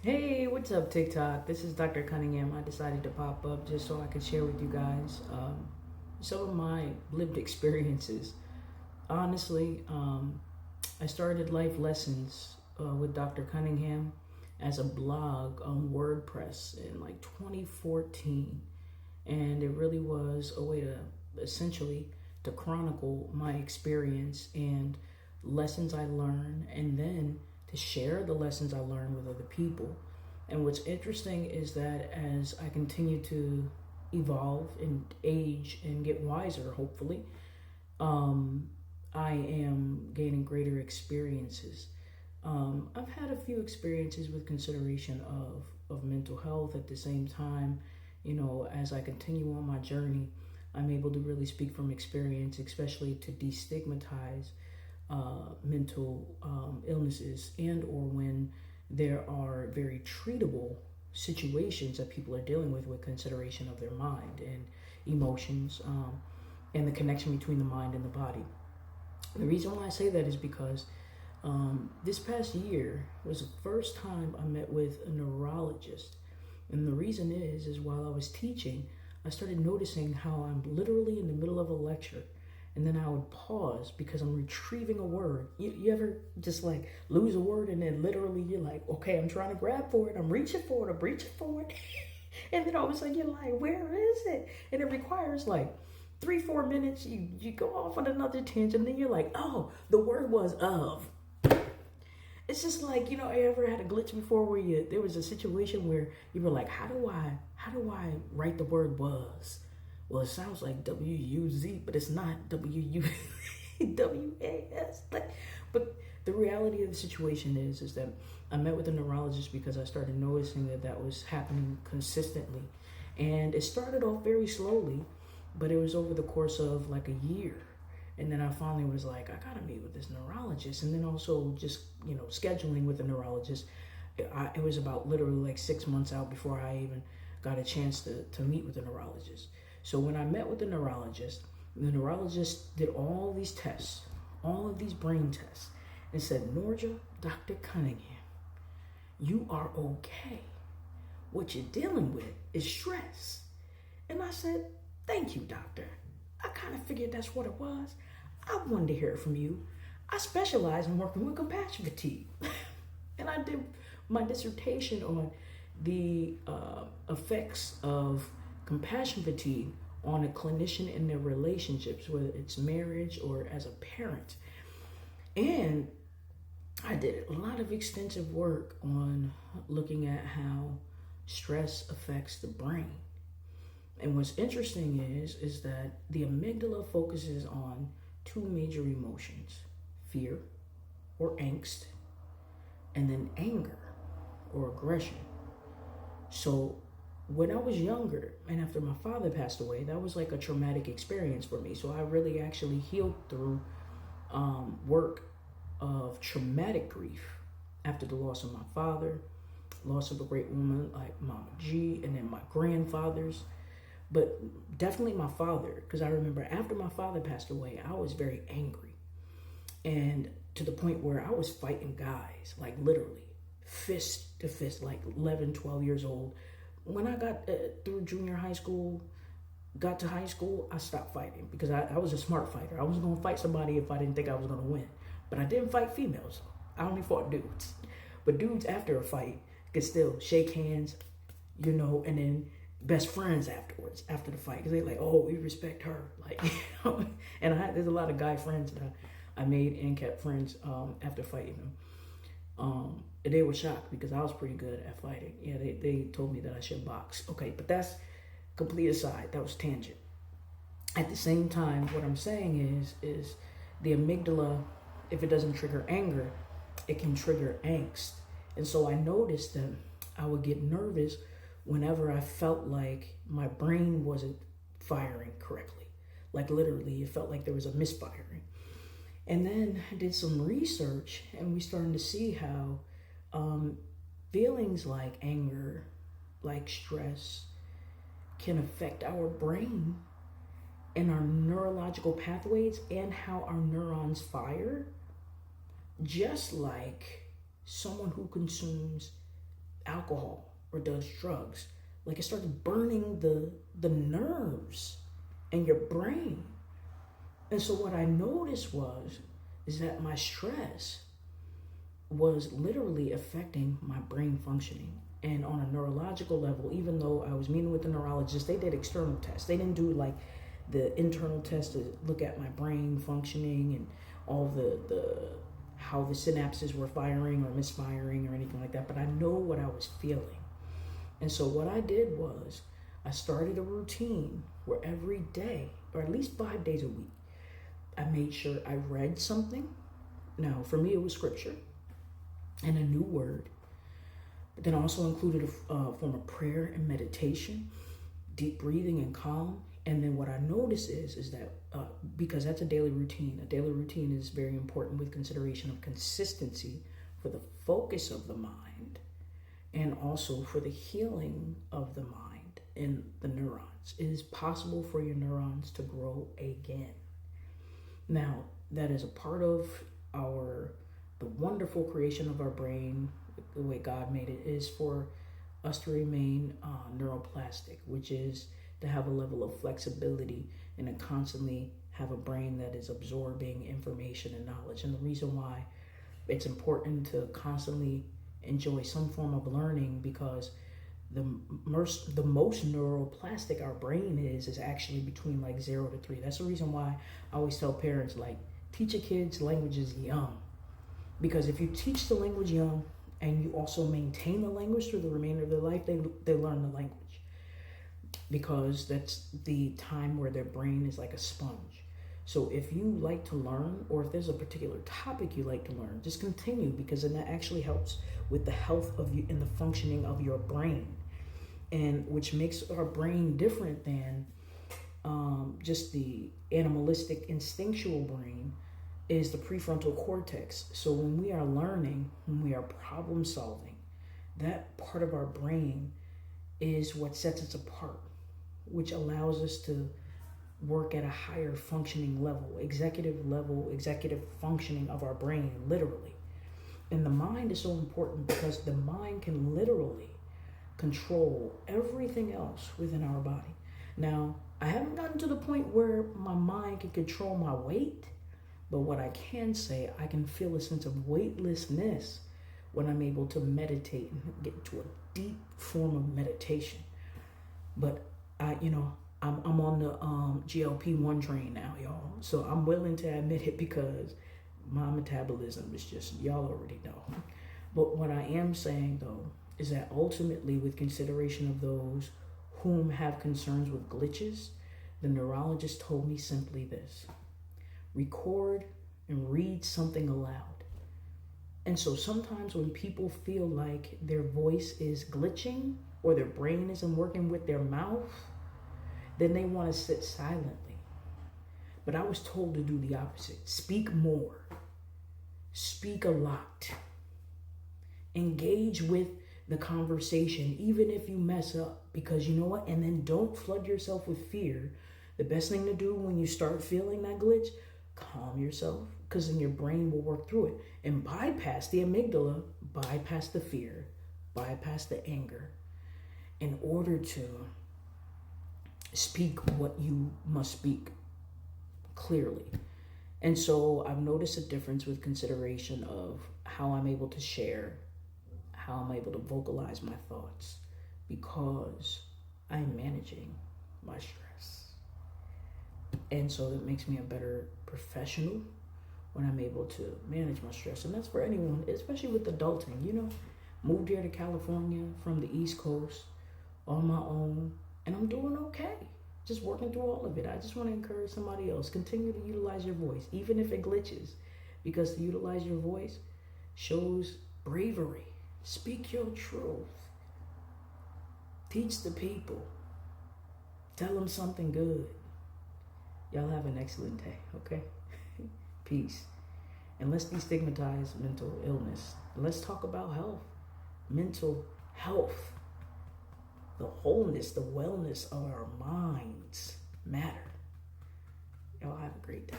Hey, what's up, TikTok? This is Dr. Cunningham. I decided to pop up just so I could share with you guys some of my lived experiences. Honestly, I started life lessons with Dr. Cunningham as a blog on WordPress in like 2014, and it really was a way to essentially to chronicle my experience and lessons I learned, and then to share the lessons I learned with other people. And what's interesting is that as I continue to evolve and age and get wiser, hopefully, um, I am gaining greater experiences. I've had a few experiences with consideration of mental health. At the same time, as I continue on my journey, I'm able to really speak from experience, especially to destigmatize mental illnesses, and or when there are very treatable situations that people are dealing with consideration of their mind and emotions, and the connection between the mind and the body. The reason why I say that is because this past year was the first time I met with a neurologist. And the reason is while I was teaching, I started noticing how I'm literally in the middle of a lecture, and then I would pause because I'm retrieving a word. You ever just like lose a word and then literally you're like, okay, I'm trying to grab for it, I'm reaching for it, and then all of a sudden you're like, where is it? And it requires like 3-4 minutes. You go off on another tangent, and then you're like, oh, the word was of. It's just like, I ever had a glitch before where there was a situation where you were like, how do I write the word was? Well, it sounds like W-U-Z, but it's not W-A-S. But the reality of the situation is that I met with a neurologist because I started noticing that was happening consistently. And it started off very slowly, but it was over the course of like a year. And then I finally was like, I gotta meet with this neurologist. And then also just, scheduling with a neurologist. It was about literally like 6 months out before I even got a chance to meet with a neurologist. So when I met with the neurologist did all these tests, all of these brain tests, and said, Norja, Dr. Cunningham, you are okay. What you're dealing with is stress. And I said, thank you, doctor. I kind of figured that's what it was. I wanted to hear it from you. I specialize in working with compassion fatigue. And I did my dissertation on the effects of compassion fatigue on a clinician in their relationships, whether it's marriage or as a parent. And I did a lot of extensive work on looking at how stress affects the brain. And what's interesting is that the amygdala focuses on two major emotions: fear or angst, and then anger or aggression. So when I was younger and after my father passed away, that was like a traumatic experience for me. So I really actually healed through work of traumatic grief after the loss of my father, loss of a great woman like Mama G, and then my grandfathers. But definitely my father, because I remember after my father passed away, I was very angry. And to the point where I was fighting guys, like literally fist to fist, like 11, 12 years old. When I got through junior high school, got to high school, I stopped fighting because I was a smart fighter. I wasn't going to fight somebody if I didn't think I was going to win. But I didn't fight females. I only fought dudes. But dudes after a fight could still shake hands, and then best friends afterwards, after the fight, because they're like, oh, we respect her, like, and there's a lot of guy friends that I made and kept friends after fighting them. And they were shocked because I was pretty good at fighting. Yeah, they told me that I should box. Okay, but that's complete aside. That was tangent. At the same time, what I'm saying is the amygdala, if it doesn't trigger anger, it can trigger angst. And so I noticed that I would get nervous whenever I felt like my brain wasn't firing correctly. Like literally, it felt like there was a misfiring. And then I did some research, and we started to see how feelings like anger, like stress, can affect our brain and our neurological pathways and how our neurons fire, just like someone who consumes alcohol or does drugs, like it starts burning the nerves in your brain. And so what I noticed is that my stress was literally affecting my brain functioning. And on a neurological level, even though I was meeting with the neurologist, they did external tests. They didn't do like the internal test to look at my brain functioning and all the how the synapses were firing or misfiring or anything like that. But I know what I was feeling. And so what I did was I started a routine where every day, or at least 5 days a week, I made sure I read something. Now, for me, it was scripture and a new word. But then I also included a form of prayer and meditation, deep breathing and calm. And then what I notice is that because that's a daily routine is very important with consideration of consistency for the focus of the mind and also for the healing of the mind and the neurons. It is possible for your neurons to grow again. Now, that is a part of the wonderful creation of our brain, the way God made it, is for us to remain neuroplastic, which is to have a level of flexibility and to constantly have a brain that is absorbing information and knowledge. And the reason why it's important to constantly enjoy some form of learning, because the most neuroplastic our brain is actually between like 0 to 3. That's the reason why I always tell parents, like, teach your kids languages young. Because if you teach the language young and you also maintain the language through the remainder of their life, they learn the language. Because that's the time where their brain is like a sponge. So if you like to learn, or if there's a particular topic you like to learn, just continue, because then that actually helps with the health of you and the functioning of your brain. And which makes our brain different than just the animalistic instinctual brain is the prefrontal cortex. So when we are learning, when we are problem solving, that part of our brain is what sets us apart, which allows us to work at a higher functioning level, executive functioning of our brain, literally. And the mind is so important because the mind can literally control everything else within our body. Now, I haven't gotten to the point where my mind can control my weight, but what I can say, I can feel a sense of weightlessness when I'm able to meditate and get to a deep form of meditation. But I'm on the GLP-1 train now, y'all. So I'm willing to admit it because my metabolism is just, y'all already know. But what I am saying, though, is that ultimately, with consideration of those whom have concerns with glitches, the neurologist told me simply this: record and read something aloud. And so sometimes when people feel like their voice is glitching or their brain isn't working with their mouth, then they want to sit silently. But I was told to do the opposite. Speak more. Speak a lot. Engage with the conversation, even if you mess up, because you know what? And then don't flood yourself with fear. The best thing to do when you start feeling that glitch, calm yourself, because then your brain will work through it and bypass the amygdala, bypass the fear, bypass the anger, in order to speak what you must speak clearly. And so I've noticed a difference with consideration of how I'm able to share, how I'm able to vocalize my thoughts, because I'm managing my stress. And so that makes me a better professional when I'm able to manage my stress. And that's for anyone, especially with adulting. Moved here to California from the East Coast on my own, and I'm doing okay. Just working through all of it. I just want to encourage somebody else. Continue to utilize your voice, even if it glitches, because to utilize your voice shows bravery. Speak your truth. Teach the people. Tell them something good. Y'all have an excellent day, okay? Peace. And let's destigmatize mental illness. Let's talk about health. Mental health. The wholeness, the wellness of our minds matter. Y'all have a great day.